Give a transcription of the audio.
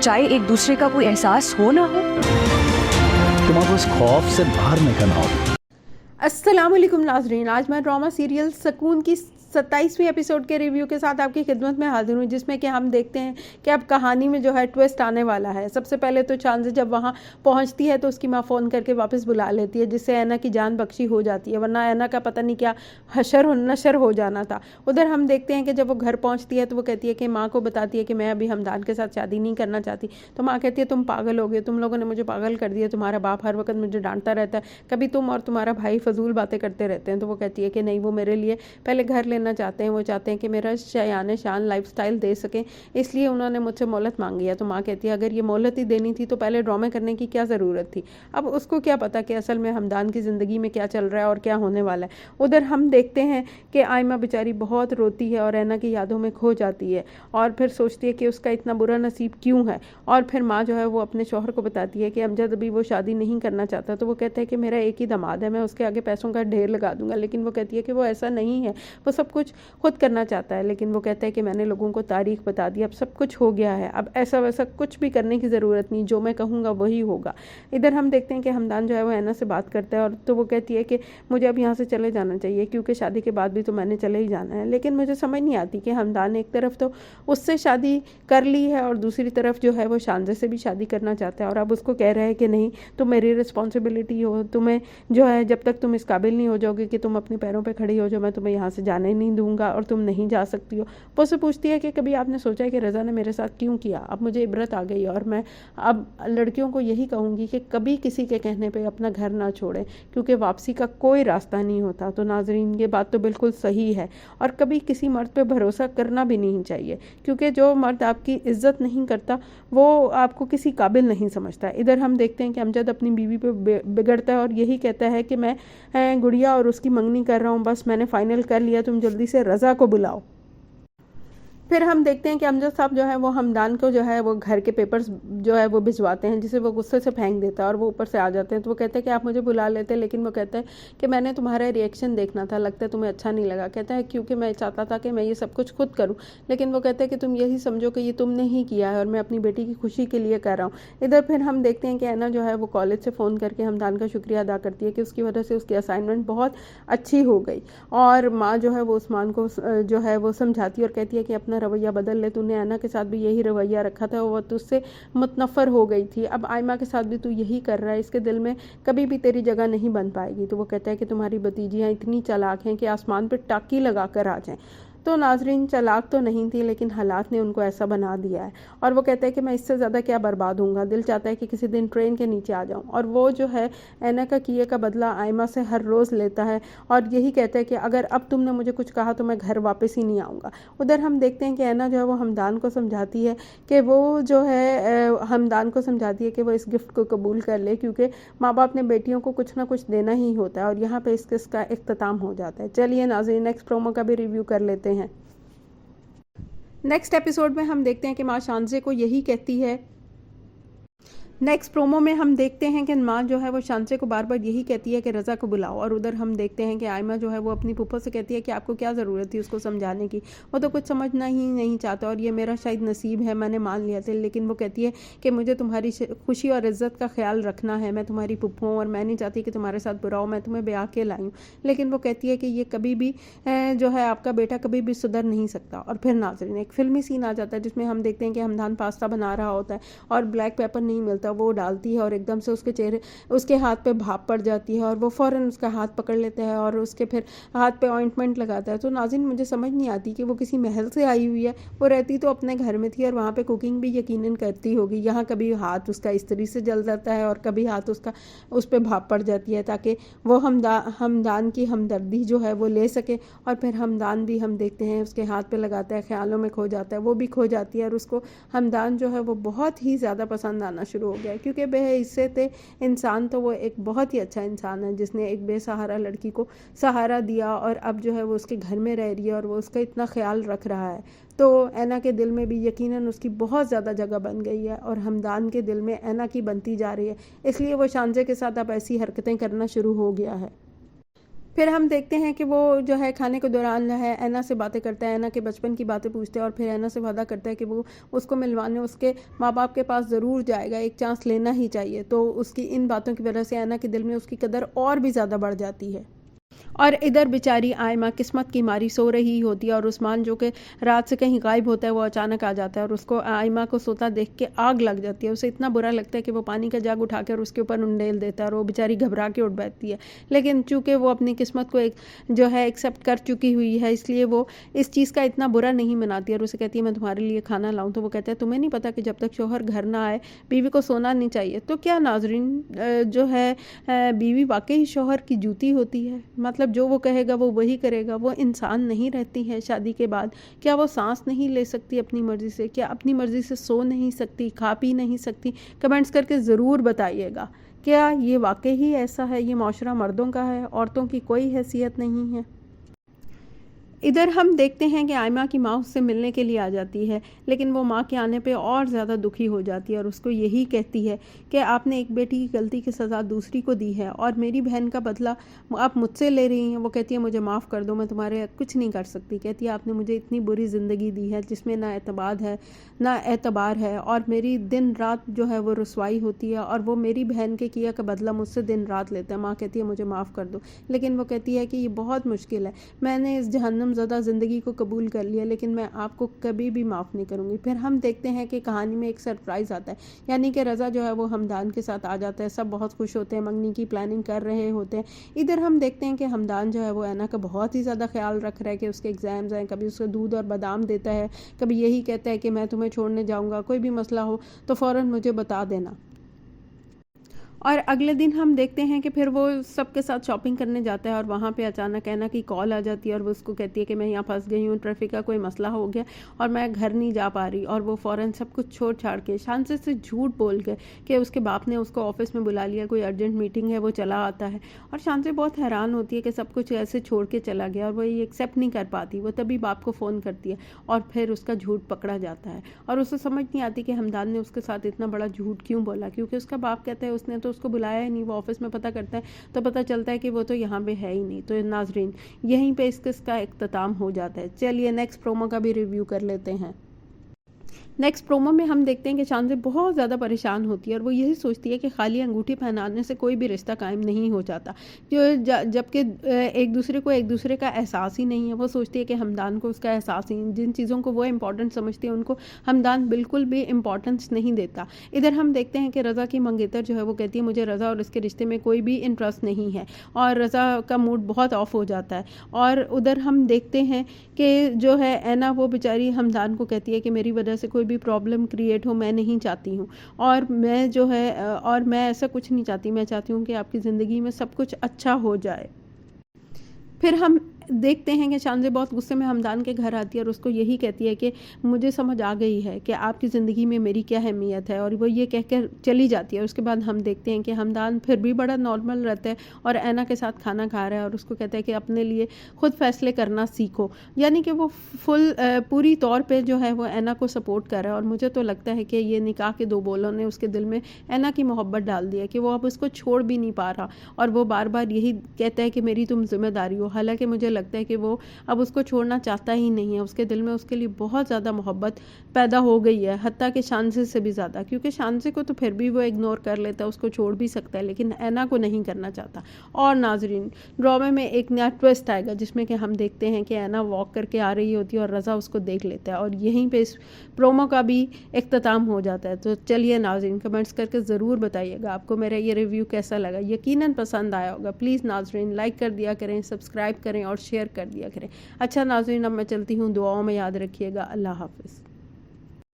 चाहे एक दूसरे का कोई एहसास हो ना हो। तुम अब उस खौफ से बाहर निकल आओ। अस्सलाम वालेकुम नाज़रीन, आज मैं ड्रामा सीरियल सकून की 27वें एपिसोड के रिव्यू के साथ आपकी खिदमत में हाजिर हूँ, जिसमें कि हम देखते हैं कि अब कहानी में जो है ट्विस्ट आने वाला है। सबसे पहले तो चांद जब वहाँ पहुँचती है तो उसकी माँ फ़ोन करके वापस बुला लेती है, जिससे ऐना की जान बख्शी हो जाती है, वरना ऐना का पता नहीं क्या हशर नशर हो जाना था। उधर हम देखते हैं कि जब वो घर पहुँचती है तो वो कहती है कि माँ को बताती है कि मैं अभी हमदान के साथ शादी नहीं करना चाहती। तो माँ कहती है तुम पागल हो गए, तुम लोगों ने मुझे पागल कर दिया, तुम्हारा बाप हर वक्त मुझे डांटता रहता है, कभी तुम और तुम्हारा भाई फजूल बातें करते रहते हैं। तो वो कहती है कि नहीं, वो मेरे लिए पहले घर लेना चाहते हैं, वो चाहते हैं कि मेरा शायान शान लाइफस्टाइल दे सकें, इसलिए उन्होंने मुझसे मोहलत मांगी है। तो माँ कहती है अगर ये मोहलत ही देनी थी तो पहले ड्रामे करने की क्या ज़रूरत थी। अब उसको क्या पता कि असल में हमदान की ज़िंदगी में क्या चल रहा है और क्या होने वाला है। उधर हम देखते हैं कि आयमा बेचारी बहुत रोती है और ऐना की यादों में खो जाती है और फिर सोचती है कि उसका इतना बुरा नसीब क्यों है। और फिर माँ जो है वो अपने शौहर को बताती है कि अमजद अभी वो शादी नहीं करना चाहता। तो वो कहता है कि मेरा एक ही दामाद है, मैं उसके आगे पैसों का ढेर लगा दूंगा। लेकिन वो कहती है कि वो ऐसा नहीं है, वो सब कुछ खुद करना चाहता है। लेकिन वो कहता है कि मैंने लोगों को तारीख बता दी, अब सब कुछ हो गया है, अब ऐसा वैसा कुछ भी करने की ज़रूरत नहीं, जो मैं कहूँगा वही होगा। इधर हम देखते हैं कि हमदान जो है वो ऐना से बात करता है और तो वो कहती है कि मुझे अब यहाँ से चले जाना चाहिए, क्योंकि शादी के बाद भी तो मैंने चले ही जाना है। लेकिन मुझे समझ नहीं आती कि हमदान एक तरफ तो उससे शादी कर ली है और दूसरी तरफ जो है वो शानजे से भी शादी करना चाहता है, और अब उसको कह रहा है कि नहीं, तुम मेरी रिस्पॉन्सिबिलिटी हो, तुम्हें जो है जब तक तुम इस काबिल नहीं हो जाओगे कि तुम अपने पैरों पर खड़ी हो जाओ, मैं तुम्हें यहाँ से जाने नहीं दूंगा और तुम नहीं जा सकती हो। वो उससे पूछती है कि कभी आपने सोचा है कि रज़ा ने मेरे साथ क्यों किया। अब मुझे इबरत आ गई और मैं अब लड़कियों को यही कहूँगी कि कभी किसी के कहने पे अपना घर ना छोड़ें, क्योंकि वापसी का कोई रास्ता नहीं होता। तो नाजरीन, ये बात तो बिल्कुल सही है और कभी किसी मर्द पे भरोसा करना भी नहीं चाहिए, क्योंकि जो मर्द आपकी इज्जत नहीं करता वो आपको किसी काबिल नहीं समझता। इधर हम देखते हैं कि अमजद अपनी बीवी पे बिगड़ता है और यही कहता है कि मैं गुड़िया और उसकी मंगनी कर रहा हूँ, बस मैंने फ़ाइनल कर लिया, तुम जल्दी से रज़ा को बुलाओ। फिर हम देखते हैं कि अमजद साहब जो है वो हमदान को जो है वो घर के पेपर्स जो है वो भिजवाते हैं, जिसे वो गुस्से से फेंक देता है और वो ऊपर से आ जाते हैं। तो वो कहते हैं कि आप मुझे बुला लेते, लेकिन वो कहता है कि मैंने तुम्हारा रिएक्शन देखना था, लगता है तुम्हें अच्छा नहीं लगा। कहता है क्योंकि मैं चाहता था कि मैं ये सब कुछ खुद करूँ, लेकिन वो कहता है कि तुम यही समझो कि ये तुमने ही किया है और मैं अपनी बेटी की खुशी के लिए कर रहा हूँ। इधर फिर हम देखते हैं कि ऐना जो है वो कॉलेज से फ़ोन करके हमदान का शुक्रिया अदा करती है कि उसकी वजह से उसकी असाइनमेंट बहुत अच्छी हो गई, और माँ जो है वो उस्मान को जो है वो समझाती है और कहती है कि अपना रवैया बदल ले, तूने ऐना के साथ भी यही रवैया रखा था, वो तुझसे मुतनफ़र हो गई थी, अब आयमा के साथ भी तू यही कर रहा है, इसके दिल में कभी भी तेरी जगह नहीं बन पाएगी। तो वो कहता है कि तुम्हारी भतीजियाँ इतनी चालाक हैं कि आसमान पर टाकी लगा कर आ जाएं। तो नाजरीन, चालाक तो नहीं थी, लेकिन हालात ने उनको ऐसा बना दिया है। और वो कहता है कि मैं इससे ज़्यादा क्या बर्बाद हूँगा, दिल चाहता है कि किसी दिन ट्रेन के नीचे आ जाऊँ। और वो जो है ऐना का किए का बदला आयमा से हर रोज़ लेता है और यही कहता है कि अगर अब तुमने मुझे कुछ कहा तो मैं घर वापस ही नहीं आऊँगा। उधर हम देखते हैं कि ऐना जो है वो हमदान को समझाती है कि वो जो है हमदान को समझाती है कि वो इस गिफ्ट को कबूल कर ले, क्योंकि माँ बाप ने बेटियों को कुछ ना कुछ देना ही होता है। और यहाँ पे इस किस का इख्तिताम हो जाता है। चलिए नाज़रीन, नेक्स्ट प्रोमो का भी रिव्यू कर लेते हैं। नेक्स्ट एपिसोड में हम देखते हैं कि माँ शानजे को यही कहती है, नेक्स्ट प्रोमो में हम देखते हैं कि माँ जो है वो शानसे को बार बार यही कहती है कि रज़ा को बुलाओ। और उधर हम देखते हैं कि आयमा जो है वो अपनी फूफो से कहती है कि आपको क्या ज़रूरत थी उसको समझाने की, वो तो कुछ समझना ही नहीं चाहता और ये मेरा शायद नसीब है, मैंने मान लिया था। लेकिन वो कहती है कि मुझे तुम्हारी खुशी और इज़्ज़त का ख्याल रखना है, मैं तुम्हारी फूफो हूँ और मैं नहीं चाहती कि तुम्हारे साथ बुरा हो, मैं तुम्हें ब्याह के लाई हूँ। लेकिन वो कहती है कि ये कभी भी जो है आपका बेटा कभी भी सुधर नहीं सकता। और फिर नाज़रीन, एक फिल्मी सीन आ जाता है जिसमें हम देखते हैं कि हमदान पास्ता बना रहा होता है और ब्लैक पेपर नहीं मिलता, वो डालती है और एकदम से उसके हाथ पे भाप पड़ जाती है और वो फ़ौरन उसका हाथ पकड़ लेता है और उसके फिर हाथ पे ऑइंटमेंट लगाता है। तो नाज़रीन, मुझे समझ नहीं आती कि वो किसी महल से आई हुई है, वो रहती तो अपने घर में थी और वहाँ पे कुकिंग भी यकीनन करती होगी। यहाँ कभी हाथ उसका इस्त्री से जल जाता है और कभी हाथ उसका उस पर भाप पड़ जाती है, ताकि वो हमदान की हमदर्दी जो है वो ले सके। और फिर हमदान भी हम देखते हैं उसके हाथ पे लगाता है, ख्यालों में खो जाता है, वो भी खो जाती है और उसको हमदान जो है वो बहुत ही ज़्यादा पसंद आना शुरू हो गया, क्योंकि इससे थे इंसान तो वो एक बहुत ही अच्छा इंसान है जिसने एक बेसहारा लड़की को सहारा दिया और अब जो है वो उसके घर में रह रही है और वो उसका इतना ख्याल रख रहा है। तो ऐना के दिल में भी यकीनन उसकी बहुत ज़्यादा जगह बन गई है और हमदान के दिल में ऐना की बनती जा रही है, इसलिए वो शानजे के साथ अब ऐसी हरकतें करना शुरू हो गया है। پھر ہم دیکھتے ہیں کہ وہ جو ہے کھانے کے دوران جو ہے اینا سے باتیں کرتا ہے، اینا کے بچپن کی باتیں پوچھتے ہیں اور پھر اینا سے وعدہ کرتا ہے کہ وہ اس کو ملوانے اس کے ماں باپ کے پاس ضرور جائے گا، ایک چانس لینا ہی چاہیے۔ تو اس کی ان باتوں کی وجہ سے اینا کے دل میں اس کی قدر اور بھی زیادہ بڑھ جاتی ہے۔ اور ادھر بیچاری آئمہ قسمت کی ماری سو رہی ہوتی ہے اور عثمان جو کہ رات سے کہیں غائب ہوتا ہے وہ اچانک آ جاتا ہے اور اس کو آئمہ کو سوتا دیکھ کے آگ لگ جاتی ہے۔ اسے اتنا برا لگتا ہے کہ وہ پانی کا جگ اٹھا کر اس کے اوپر انڈیل دیتا ہے اور وہ بیچاری گھبرا کے اٹھ بیٹھتی ہے، لیکن چونکہ وہ اپنی قسمت کو جو ہے ایکسیپٹ کر چکی ہوئی ہے اس لیے وہ اس چیز کا اتنا برا نہیں مناتی اور اسے کہتی ہے میں تمہارے لیے کھانا لاؤں، تو وہ کہتا ہے تمہیں نہیں پتا کہ جب تک شوہر گھر نہ آئے بیوی کو سونا نہیں چاہیے۔ تو کیا ناظرین جو ہے بیوی واقعی شوہر کی جوتی ہوتی ہے؟ مطلب جو وہ کہے گا وہ وہی کرے گا؟ وہ انسان نہیں رہتی ہے شادی کے بعد؟ کیا وہ سانس نہیں لے سکتی اپنی مرضی سے؟ کیا اپنی مرضی سے سو نہیں سکتی، کھا پی نہیں سکتی؟ کمنٹس کر کے ضرور بتائیے گا، کیا یہ واقعی ہی ایسا ہے؟ یہ معاشرہ مردوں کا ہے، عورتوں کی کوئی حیثیت نہیں ہے؟ ادھر ہم دیکھتے ہیں کہ آئمہ کی ماں اس سے ملنے کے لیے آ جاتی ہے، لیکن وہ ماں کے آنے پہ اور زیادہ دکھی ہو جاتی ہے اور اس کو یہی کہتی ہے کہ آپ نے ایک بیٹی کی غلطی کی سزا دوسری کو دی ہے اور میری بہن کا بدلہ آپ مجھ سے لے رہی ہیں۔ وہ کہتی ہے مجھے معاف کر دو، میں تمہارے کچھ نہیں کر سکتی۔ کہتی ہے آپ نے مجھے اتنی بری زندگی دی ہے جس میں نہ اعتبار ہے اور میری دن رات جو ہے وہ رسوائی ہوتی ہے اور وہ میری بہن کے کیا کا بدلہ مجھ سے دن رات لیتا ہے۔ ماں کہتی ہے مجھے معاف کر دو، لیکن وہ کہتی ہے کہ یہ بہت مشکل ہے، میں نے اس جہنم زدہ زندگی کو قبول کر لیا لیکن میں آپ کو کبھی بھی معاف نہیں کروں گی۔ پھر ہم دیکھتے ہیں کہ کہانی میں ایک سرپرائز آتا ہے، یعنی کہ رضا جو ہے وہ حمدان کے ساتھ آ جاتا ہے، سب بہت خوش ہوتے ہیں، منگنی کی پلاننگ کر رہے ہوتے ہیں۔ ادھر ہم دیکھتے ہیں کہ حمدان جو ہے وہ اینا کا بہت ہی زیادہ خیال رکھ رہا ہے کہ اس کے ایگزامز ہیں، کبھی اس کو دودھ اور بادام دیتا ہے، کبھی یہی کہتا ہے کہ میں تمہیں چھوڑنے جاؤں گا، کوئی بھی مسئلہ ہو تو فوراً مجھے بتا دینا۔ اور اگلے دن ہم دیکھتے ہیں کہ پھر وہ سب کے ساتھ شاپنگ کرنے جاتا ہے اور وہاں پہ اچانک اینا کی کال آ جاتی ہے اور وہ اس کو کہتی ہے کہ میں یہاں پھنس گئی ہوں، ٹریفک کا کوئی مسئلہ ہو گیا اور میں گھر نہیں جا پا رہی، اور وہ فوراً سب کچھ چھوڑ چھاڑ کے شانزے سے جھوٹ بول کے کہ اس کے باپ نے اس کو آفس میں بلا لیا، کوئی ارجنٹ میٹنگ ہے، وہ چلا آتا ہے اور شانزے بہت حیران ہوتی ہے کہ سب کچھ ایسے چھوڑ کے چلا گیا اور وہ یہ ایکسیپٹ نہیں کر پاتی۔ وہ تبھی باپ کو فون کرتی ہے اور پھر اس کا جھوٹ پکڑا جاتا ہے اور اسے سمجھ نہیں آتی کہ حمدان نے اس کے ساتھ اتنا بڑا جھوٹ کیوں بولا، کیونکہ اس کا باپ کہتا ہے اس نے تو اس کو بلایا ہی نہیں۔ آفس میں پتہ کرتا ہے تو پتہ چلتا ہے کہ وہ تو یہاں پہ ہے ہی نہیں۔ تو ناظرین یہیں پہ اس کا اختتام ہو جاتا ہے۔ چلیے نیکسٹ پرومو کا بھی ریویو کر لیتے ہیں۔ نیکسٹ پرومو میں ہم دیکھتے ہیں کہ شانزے بہت زیادہ پریشان ہوتی ہے اور وہ یہی سوچتی ہے کہ خالی انگوٹھی پہنانے سے کوئی بھی رشتہ قائم نہیں ہو جاتا، جبکہ ایک دوسرے کا احساس ہی نہیں ہے۔ وہ سوچتی ہے کہ حمدان کو اس کا احساس ہی، جن چیزوں کو وہ امپورٹنٹ سمجھتی ہے ان کو حمدان بالکل بھی امپورٹنس نہیں دیتا۔ ادھر ہم دیکھتے ہیں کہ رضا کی منگیتر جو ہے وہ کہتی ہے مجھے رضا اور اس کے رشتے میں کوئی بھی انٹرسٹ نہیں ہے اور رضا کا موڈ بہت آف ہو جاتا ہے۔ اور ادھر ہم دیکھتے ہیں کہ جو ہے اینا وہ بیچاری حمدان کو کہتی ہے کہ میری وجہ سے کوئی بھی پرابلم کریٹ ہو میں نہیں چاہتی ہوں، اور میں ایسا کچھ نہیں چاہتی، میں چاہتی ہوں کہ آپ کی زندگی میں سب کچھ اچھا ہو جائے۔ پھر ہم دیکھتے ہیں کہ شانزے بہت غصے میں حمدان کے گھر آتی ہے اور اس کو یہی کہتی ہے کہ مجھے سمجھ آ گئی ہے کہ آپ کی زندگی میں میری کیا اہمیت ہے، اور وہ یہ کہہ کر چلی جاتی ہے۔ اس کے بعد ہم دیکھتے ہیں کہ حمدان پھر بھی بڑا نارمل رہتا ہے اور اینا کے ساتھ کھانا کھا رہا ہے اور اس کو کہتا ہے کہ اپنے لیے خود فیصلے کرنا سیکھو، یعنی کہ وہ پوری طور پہ جو ہے وہ اینا کو سپورٹ کر رہا ہے۔ اور مجھے تو لگتا ہے کہ یہ نکاح کے دو بولوں نے اس کے دل میں اینا کی محبت ڈال دی ہے کہ وہ اب اس کو چھوڑ بھی نہیں پا رہا اور وہ بار بار یہی کہتا ہے کہ میری تم ذمہ داری ہو، حالانکہ مجھے لگتا ہے کہ وہ اب اس کو چھوڑنا چاہتا ہی نہیں ہے۔ اس کے دل میں اس کے لیے بہت زیادہ محبت پیدا ہو گئی ہے، حتیٰ کہ شانزے سے بھی زیادہ، کیونکہ شانزے کو تو پھر بھی وہ اگنور کر لیتا ہے، اس کو چھوڑ بھی سکتا ہے، لیکن اینا کو نہیں کرنا چاہتا۔ اور ناظرین ڈرامے میں ایک نیا ٹویسٹ آئے گا جس میں کہ ہم دیکھتے ہیں کہ اینا واک کر کے آ رہی ہوتی ہے اور رضا اس کو دیکھ لیتا ہے، اور یہیں پہ اس پرومو کا بھی اختتام ہو جاتا ہے۔ تو چلیے ناظرین کمنٹس کر کے ضرور بتائیے گا آپ کو میرا یہ ریویو کیسا لگا، یقیناً پسند آیا ہوگا۔ پلیز ناظرین لائک کر دیا کریں، سبسکرائب کریں اور شیئر کر دیا کریں۔ اچھا ناظرین اب میں چلتی ہوں، دعاؤں میں یاد رکھیے گا۔ اللہ حافظ۔